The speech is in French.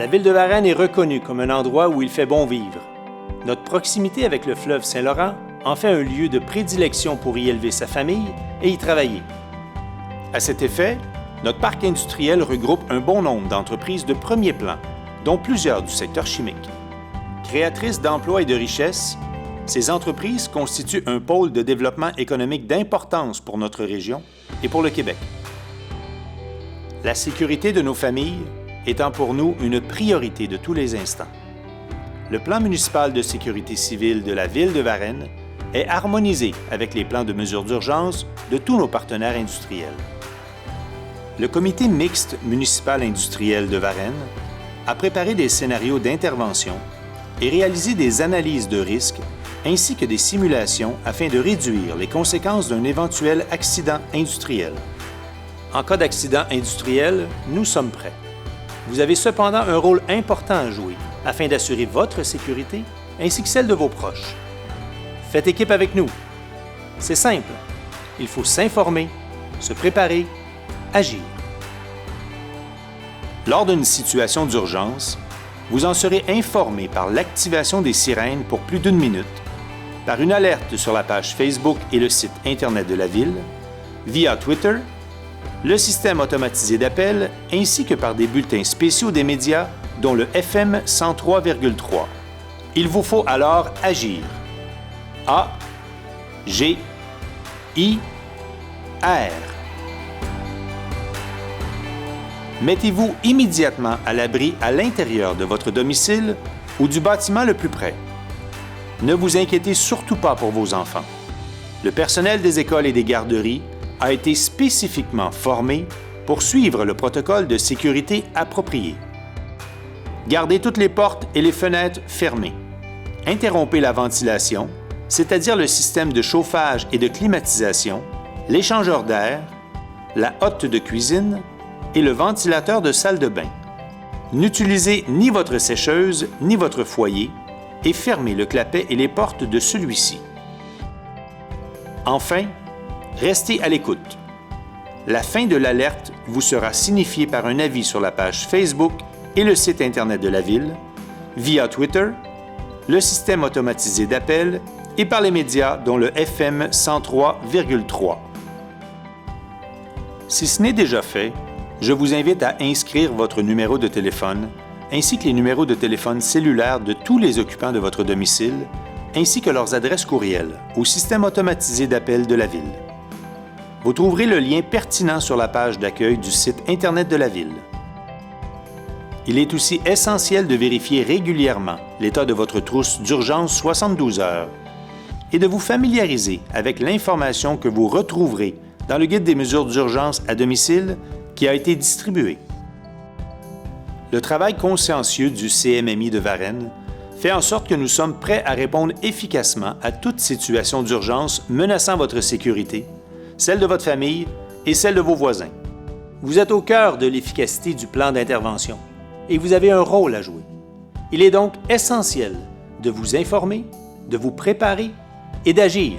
ville de Varennes est reconnue comme un endroit où il fait bon vivre. Notre proximité avec le fleuve Saint-Laurent en fait un lieu de prédilection pour y élever sa famille et y travailler. À cet effet, notre parc industriel regroupe un bon nombre d'entreprises de premier plan, dont plusieurs du secteur chimique. Créatrices d'emplois et de richesses, ces entreprises constituent un pôle de développement économique d'importance pour notre région et pour le Québec. La sécurité de nos familles étant pour nous une priorité de tous les instants. Le plan municipal de sécurité civile de la ville de Varennes est harmonisé avec les plans de mesures d'urgence de tous nos partenaires industriels. Le comité mixte municipal industriel de Varennes a préparé des scénarios d'intervention et réalisé des analyses de risques ainsi que des simulations afin de réduire les conséquences d'un éventuel accident industriel. En cas d'accident industriel, nous sommes prêts. Vous avez cependant un rôle important à jouer afin d'assurer votre sécurité ainsi que celle de vos proches. Faites équipe avec nous. C'est simple. Il faut s'informer, se préparer, agir. Lors d'une situation d'urgence, vous en serez informé par l'activation des sirènes pour plus d'1 minute, par une alerte sur la page Facebook et le site Internet de la Ville, via Twitter, le système automatisé d'appel ainsi que par des bulletins spéciaux des médias dont le FM 103,3. Il vous faut alors agir. A, G, I, R. Mettez-vous immédiatement à l'abri à l'intérieur de votre domicile ou du bâtiment le plus près. Ne vous inquiétez surtout pas pour vos enfants. Le personnel des écoles et des garderies a été spécifiquement formé pour suivre le protocole de sécurité approprié. Gardez toutes les portes et les fenêtres fermées. Interrompez la ventilation, c'est-à-dire le système de chauffage et de climatisation, l'échangeur d'air, la hotte de cuisine et le ventilateur de salle de bain. N'utilisez ni votre sécheuse ni votre foyer et fermez le clapet et les portes de celui-ci. Enfin, restez à l'écoute. La fin de l'alerte vous sera signifiée par un avis sur la page Facebook et le site Internet de la Ville, via Twitter, le système automatisé d'appel et par les médias dont le FM 103,3. Si ce n'est déjà fait, je vous invite à inscrire votre numéro de téléphone ainsi que les numéros de téléphone cellulaires de tous les occupants de votre domicile, ainsi que leurs adresses courriel au système automatisé d'appel de la Ville. Vous trouverez le lien pertinent sur la page d'accueil du site Internet de la Ville. Il est aussi essentiel de vérifier régulièrement l'état de votre trousse d'urgence 72 heures et de vous familiariser avec l'information que vous retrouverez dans le guide des mesures d'urgence à domicile qui a été distribué. Le travail consciencieux du CMMI de Varennes fait en sorte que nous sommes prêts à répondre efficacement à toute situation d'urgence menaçant votre sécurité, celle de votre famille et celle de vos voisins. Vous êtes au cœur de l'efficacité du plan d'intervention et vous avez un rôle à jouer. Il est donc essentiel de vous informer, de vous préparer et d'agir.